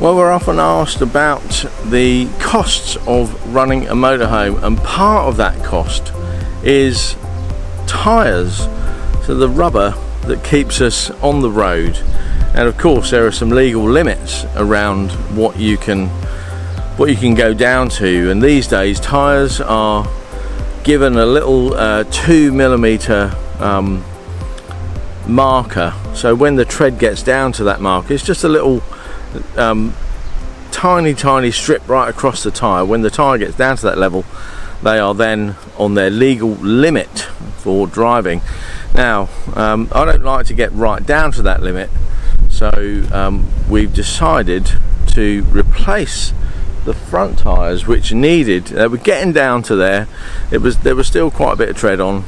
Well, we're often asked about the costs of running a motorhome, and part of that cost is tyres, so the rubber that keeps us on the road. And of course there are some legal limits around what you can go down to, and these days tyres are given a little 2mm marker, so when the tread gets down to that marker, it's just a little tiny strip right across the tyre. When the tyre gets down to that level, they are then on their legal limit for driving. Now I don't like to get right down to that limit, so we've decided to replace the front tyres, which needed, they were getting down to there, there was still quite a bit of tread on,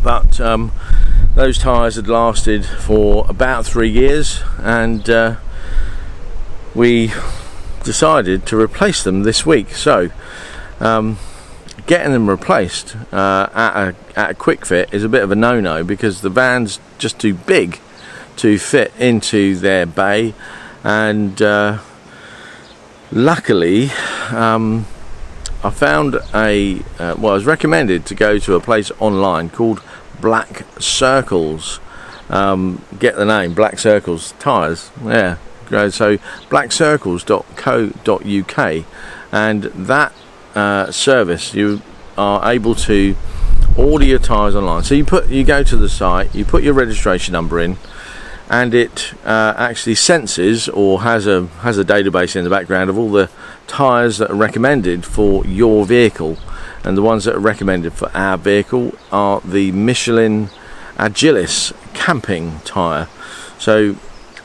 but those tyres had lasted for about 3 years, and we decided to replace them this week. So getting them replaced at a quick fit is a bit of a no-no, because the van's just too big to fit into their bay. And luckily I found I was recommended to go to a place online called Black Circles. Get the name, Black Circles Tyres. Yeah, so blackcircles.co.uk, and that service, you are able to order your tyres online. So you go to the site, you put your registration number in, and it actually senses, or has a database in the background of all the tyres that are recommended for your vehicle. And the ones that are recommended for our vehicle are the Michelin Agilis camping tyre. So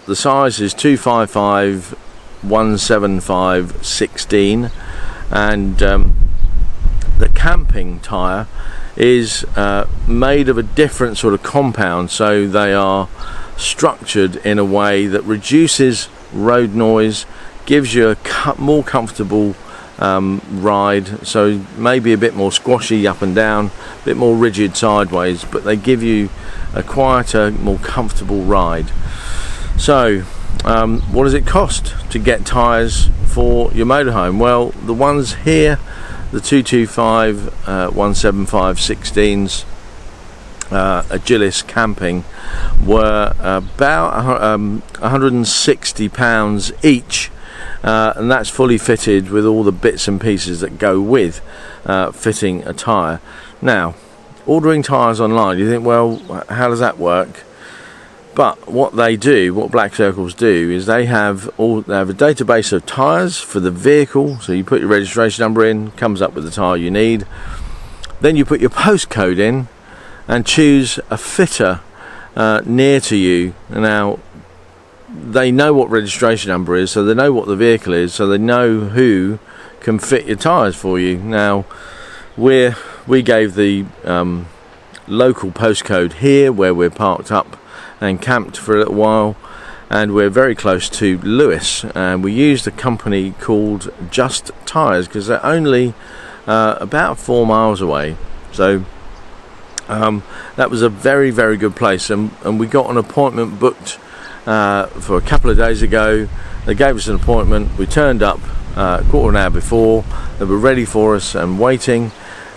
the size is 255 175 16, and the camping tyre is made of a different sort of compound, so they are structured in a way that reduces road noise, gives you a more comfortable ride, so maybe a bit more squashy up and down, a bit more rigid sideways, but they give you a quieter, more comfortable ride. So what does it cost to get tyres for your motorhome? Well, the ones here, the 225 175 16s Agilis camping, were about £160 each, and that's fully fitted with all the bits and pieces that go with fitting a tyre. Now, ordering tyres online, you think, well, how does that work? But what Black Circles do, is they have a database of tyres for the vehicle. So you put your registration number in, comes up with the tyre you need. Then you put your postcode in and choose a fitter near to you. Now, they know what registration number is, so they know what the vehicle is, so they know who can fit your tyres for you. Now, we gave the local postcode here where we're parked up and camped for a little while, and we're very close to Lewis, and we used a company called Just Tyres because they're only about 4 miles away. So that was a very, very good place, and we got an appointment booked for a couple of days ago. They gave us an appointment, we turned up a quarter of an hour before, they were ready for us and waiting,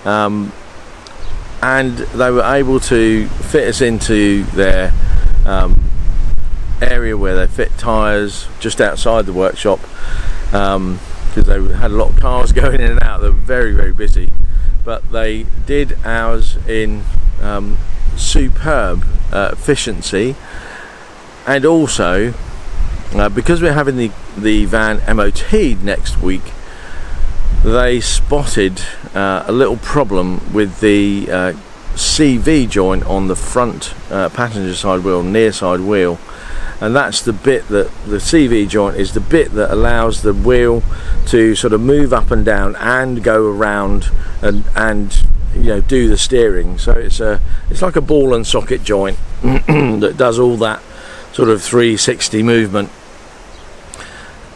and they were able to fit us into their area where they fit tyres, just outside the workshop, because they had a lot of cars going in and out. They were very, very busy, but they did ours in superb efficiency. And also, because we're having the van MOT'd next week, they spotted a little problem with the CV joint on the front passenger side wheel, near side wheel, and that's the bit that the CV joint is the bit that allows the wheel to sort of move up and down and go around and do the steering. So it's like a ball and socket joint that does all that sort of 360 movement.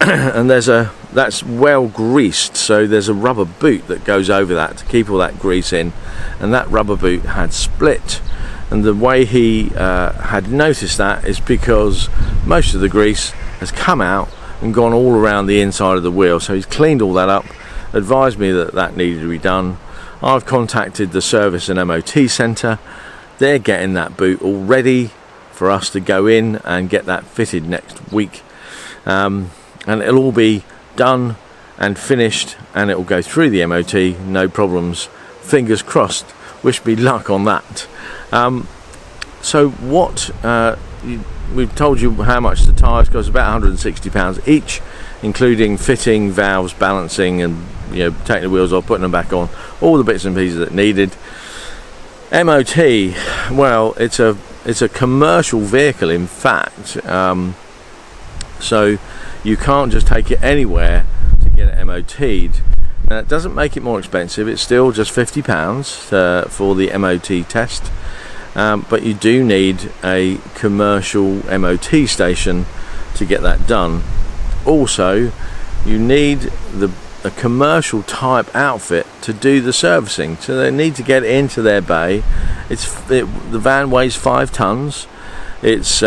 And that's well greased, so there's a rubber boot that goes over that to keep all that grease in, and that rubber boot had split. And the way he had noticed that is because most of the grease has come out and gone all around the inside of the wheel. So he's cleaned all that up, advised me that that needed to be done. I've contacted the service and MOT centre. They're getting that boot all ready for us to go in and get that fitted next week, and it'll all be done and finished, and it will go through the MOT, no problems, fingers crossed. Wish me luck on that. So what we've told you how much the tyres cost, about £160 each, including fitting, valves, balancing, and taking the wheels off, putting them back on, all the bits and pieces that needed. MOT, well, it's a commercial vehicle, in fact, so you can't just take it anywhere to get it MOT'd. Now, it doesn't make it more expensive. It's still just £50 for the MOT test, but you do need a commercial MOT station to get that done. Also, you need a commercial type outfit to do the servicing, so they need to get into their bay. The van weighs 5 tons. It's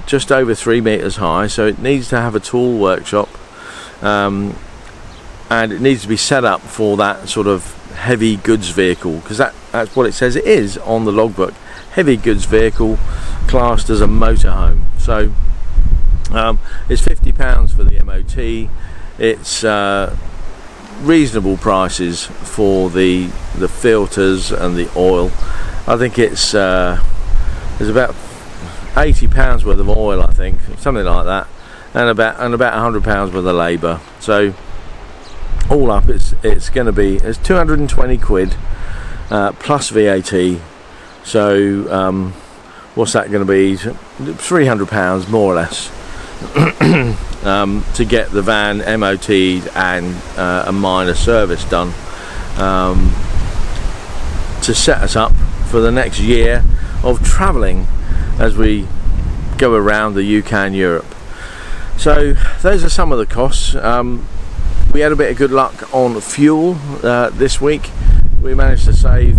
just over 3 meters high, so it needs to have a tool workshop, and it needs to be set up for that sort of heavy goods vehicle, because that's what it says it is on the logbook. Heavy goods vehicle classed as a motorhome. So it's £50 for the MOT. It's reasonable prices for the filters and the oil. I think it's there's about £80 worth of oil, I think, something like that, and about £100 worth of labour. So all up, it's going to be 220 quid plus VAT. So what's that going to be? £300 more or less. To get the van MOT'd and a minor service done, to set us up for the next year of travelling as we go around the UK and Europe. So those are some of the costs. We had a bit of good luck on fuel this week. We managed to save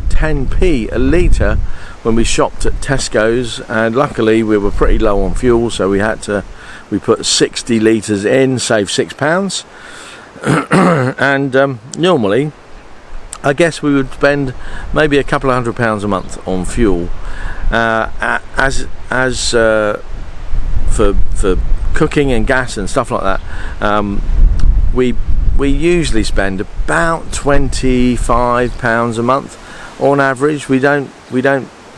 10p a litre when we shopped at Tesco's, and luckily we were pretty low on fuel, so we put 60 litres in, saved £6. And normally I guess we would spend maybe a couple of £100 a month on fuel. For cooking and gas and stuff like that, we usually spend about £25 a month on average. We don't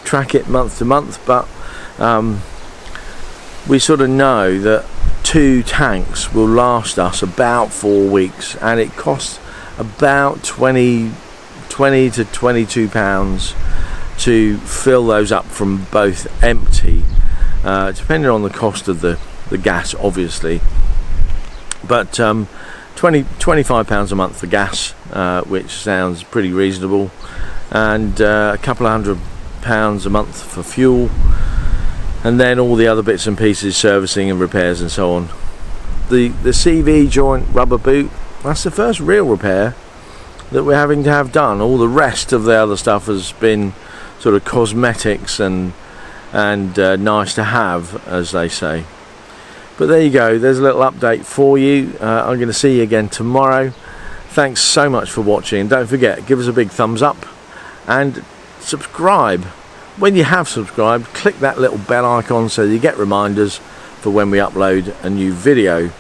track it month to month, but we sort of know that 2 tanks will last us about 4 weeks, and it costs about 20 to 22 pounds to fill those up from both empty, depending on the cost of the gas, obviously. But £25 a month for gas, which sounds pretty reasonable, and a couple of £100 a month for fuel, and then all the other bits and pieces, servicing and repairs and so on. The CV joint rubber boot, that's the first real repair that we're having to have done. All the rest of the other stuff has been sort of cosmetics and nice to have, as they say. But there you go, there's a little update for you. I'm going to see you again tomorrow. Thanks so much for watching. Don't forget, give us a big thumbs up and subscribe. When you have subscribed, click that little bell icon so you get reminders for when we upload a new video.